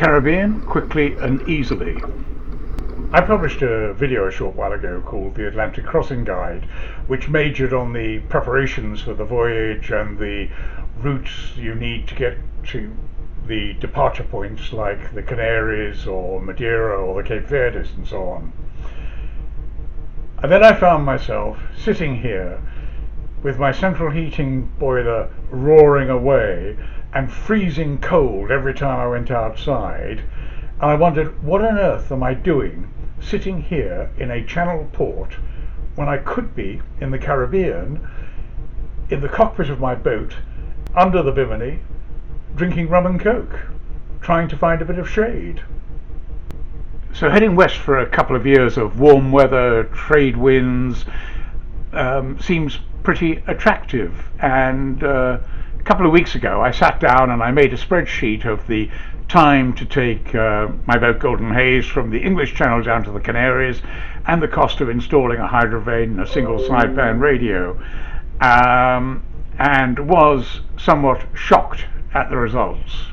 Caribbean quickly and easily. I published a video a short while ago called The Atlantic Crossing Guide, which majored on the preparations for the voyage and the routes you need to get to the departure points like the Canaries or Madeira or the Cape Verdes and so on. And then I found myself sitting here with my central heating boiler roaring away and freezing cold every time I went outside, and I wondered, what on earth am I doing sitting here in a channel port when I could be in the Caribbean, in the cockpit of my boat, under the bimini, drinking rum and coke, trying to find a bit of shade. So heading west for a couple of years of warm weather, trade winds, seems pretty attractive. And a couple of weeks ago I sat down and I made a spreadsheet of the time to take my boat Golden Haze from the English Channel down to the Canaries and the cost of installing a hydrovane and a single sideband radio, and was somewhat shocked at the results.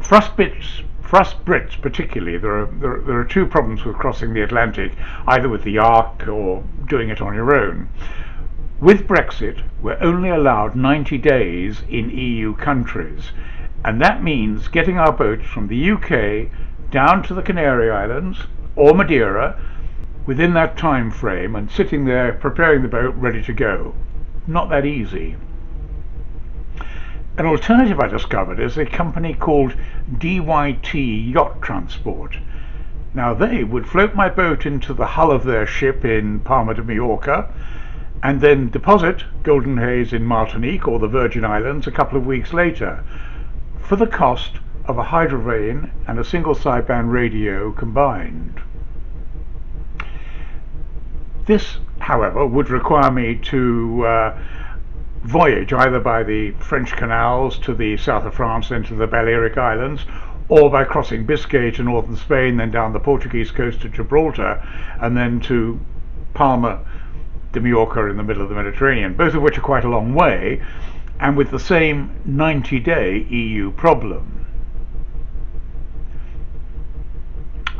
For us Brits particularly, there are two problems with crossing the Atlantic, either with the Ark or doing it on your own. With Brexit, we're only allowed 90 days in EU countries, and that means getting our boats from the UK down to the Canary Islands or Madeira within that time frame and sitting there preparing the boat ready to go. Not that easy. An alternative I discovered is a company called DYT Yacht Transport. Now they would float my boat into the hull of their ship in Palma de Mallorca and then deposit Golden Haze in Martinique or the Virgin Islands a couple of weeks later for the cost of a hydrovane and a single sideband radio combined. This, however, would require me to voyage either by the French canals to the south of France, then to the Balearic Islands, or by crossing Biscay to northern Spain, then down the Portuguese coast to Gibraltar, and then to Palma de Mallorca in the middle of the Mediterranean, both of which are quite a long way, and with the same 90-day EU problem.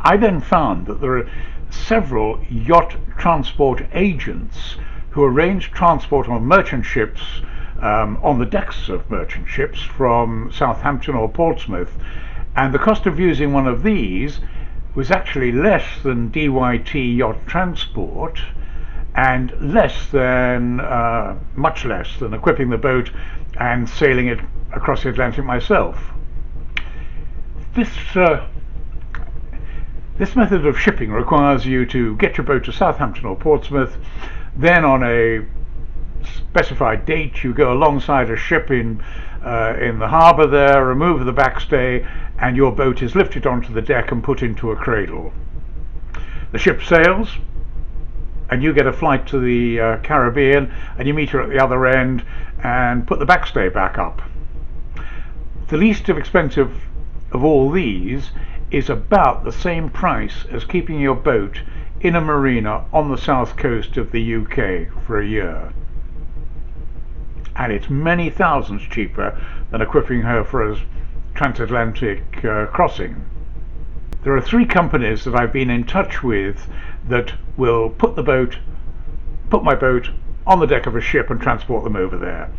I then found that there are several yacht transport agents who arrange transport on merchant ships, on the decks of merchant ships from Southampton or Portsmouth, and the cost of using one of these was actually less than DYT Yacht Transport and much less than equipping the boat and sailing it across the Atlantic myself. This method of shipping requires you to get your boat to Southampton or Portsmouth. Then on a specified date you go alongside a ship in the harbour there, remove the backstay, and your boat is lifted onto the deck and put into a cradle. The ship sails and you get a flight to the Caribbean and you meet her at the other end and put the backstay back up. The least expensive of all these is about the same price as keeping your boat in a marina on the south coast of the UK for a year, and it's many thousands cheaper than equipping her for a transatlantic crossing. There are three companies that I've been in touch with that will put my boat on the deck of a ship and transport them over there.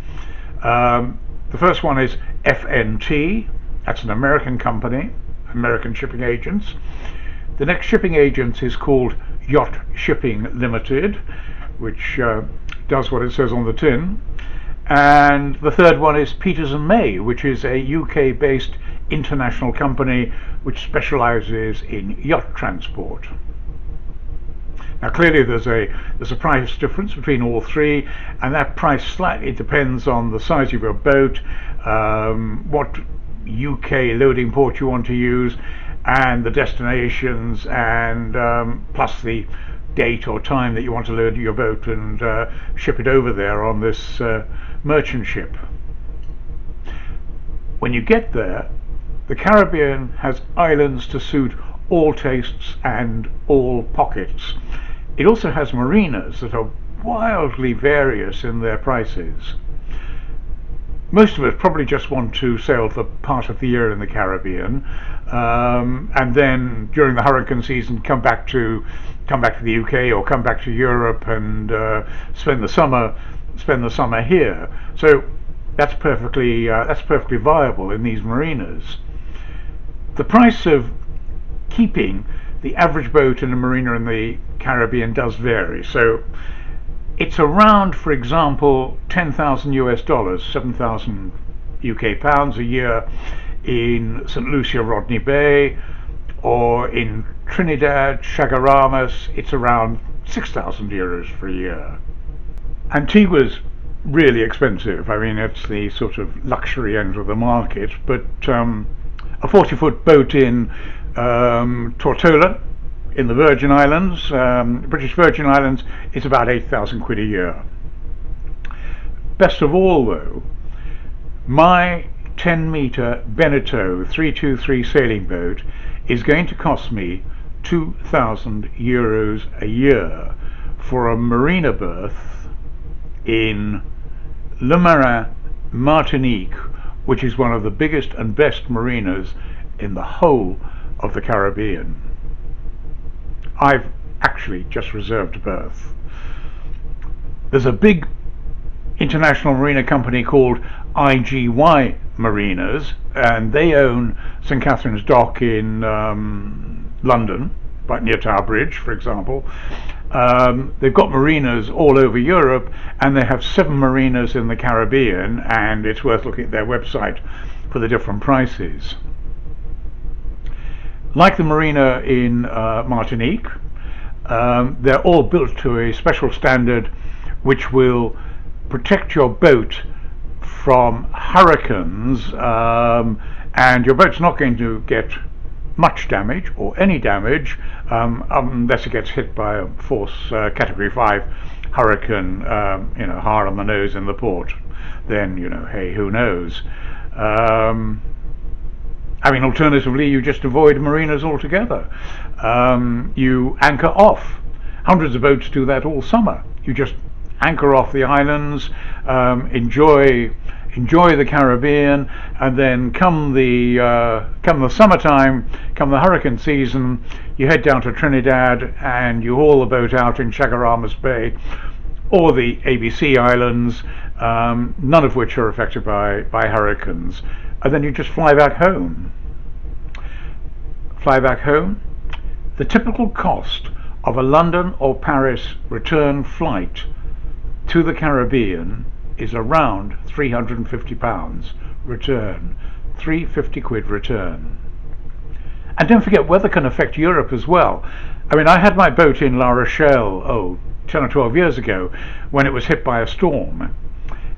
The first one is FNT. That's an American company, American Shipping Agents. The next shipping agent is called Yacht Shipping Limited, which does what it says on the tin. And the third one is Peters and May, which is a UK-based international company which specialises in yacht transport. Now clearly there's a price difference between all three, and that price slightly depends on the size of your boat, what UK loading port you want to use, and the destinations, and plus the date or time that you want to load your boat and ship it over there on this merchant ship. When you get there, the Caribbean has islands to suit all tastes and all pockets. It also has marinas that are wildly various in their prices. most of us probably just want to sail for part of the year in the Caribbean, and then during the hurricane season come back to the UK or come back to Europe and spend the summer here. So that's perfectly viable in these marinas. The price of keeping the average boat in a marina in the Caribbean does vary. So it's around, for example, 10,000 US dollars, 7,000 UK pounds a year in St. Lucia, Rodney Bay, or in Trinidad, Chaguaramas, it's around 6,000 euros for a year. Antigua's really expensive. I mean, it's the sort of luxury end of the market, but a 40-foot boat in Tortola in the Virgin Islands, British Virgin Islands, is about 8,000 quid a year. Best of all though, my 10-metre Beneteau 323 sailing boat is going to cost me 2,000 euros a year for a marina berth in Le Marin, Martinique, which is one of the biggest and best marinas in the whole of the Caribbean. I've actually just reserved a berth. There's a big international marina company called IGY Marinas, and they own St. Catherine's Dock in London, right near Tower Bridge, for example. They've got marinas all over Europe, and they have 7 marinas in the Caribbean, and it's worth looking at their website for the different prices. Like the marina in Martinique, they're all built to a special standard which will protect your boat from hurricanes, and your boat's not going to get much damage or any damage unless it gets hit by a force category 5 hurricane, hard on the nose in the port. Then, hey, who knows? Alternatively, you just avoid marinas altogether. You anchor off. Hundreds of boats do that all summer. You just anchor off the islands, enjoy the Caribbean, and then come the summertime, come the hurricane season, you head down to Trinidad and you haul the boat out in Chaguaramas Bay or the ABC Islands, none of which are affected by hurricanes, and then you just fly back home. The typical cost of a London or Paris return flight to the Caribbean is around £350 return, 350 quid return. And don't forget, weather can affect Europe as well. I mean, I had my boat in La Rochelle 10 or 12 years ago when it was hit by a storm.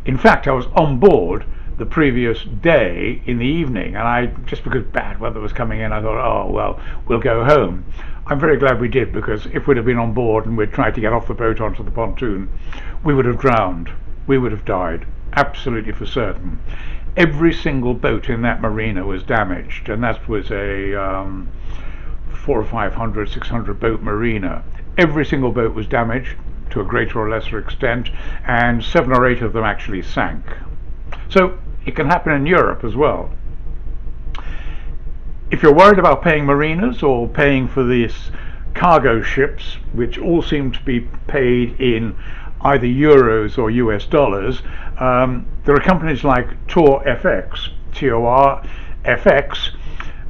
In fact, I was on board the previous day in the evening, and just because bad weather was coming in, I thought, oh well, we'll go home. I'm very glad we did, because if we'd have been on board and we'd tried to get off the boat onto the pontoon, we would have drowned. We would have died, absolutely for certain. Every single boat in that marina was damaged, and that was a 400 or 500, 600 boat marina. Every single boat was damaged to a greater or lesser extent, and 7 or 8 of them actually sank. So it can happen in Europe as well. If you're worried about paying marinas or paying for these cargo ships, which all seem to be paid in either euros or US dollars, there are companies like TorFX, TORFX,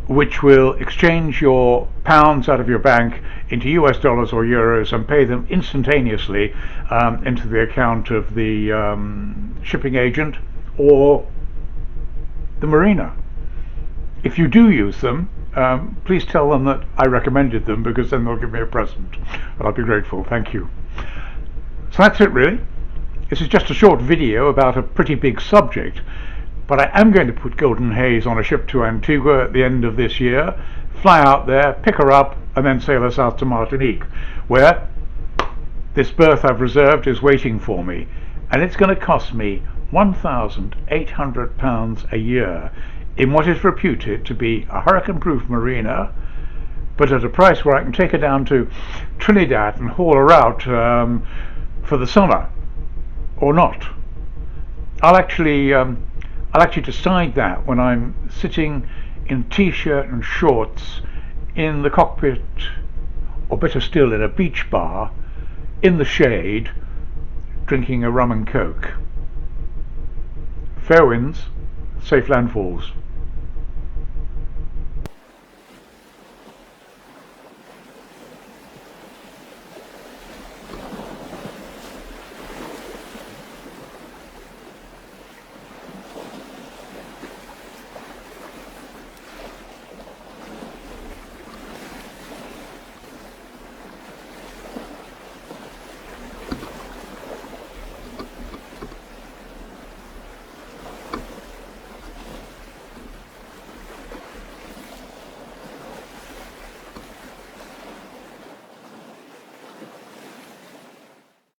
which will exchange your pounds out of your bank into US dollars or euros and pay them instantaneously into the account of the shipping agent or the marina. If you do use them, please tell them that I recommended them, because then they'll give me a present, and I'll be grateful. Thank you. So that's it really. This is just a short video about a pretty big subject, but I am going to put Golden Haze on a ship to Antigua at the end of this year, fly out there, pick her up, and then sail her south to Martinique, where this berth I've reserved is waiting for me, and it's going to cost me £1,800 a year in what is reputed to be a hurricane-proof marina, but at a price where I can take her down to Trinidad and haul her out for the summer, or not. I'll actually I'll actually decide that when I'm sitting in t-shirt and shorts in the cockpit, or better still in a beach bar in the shade, drinking a rum and coke. Fair winds, safe landfalls.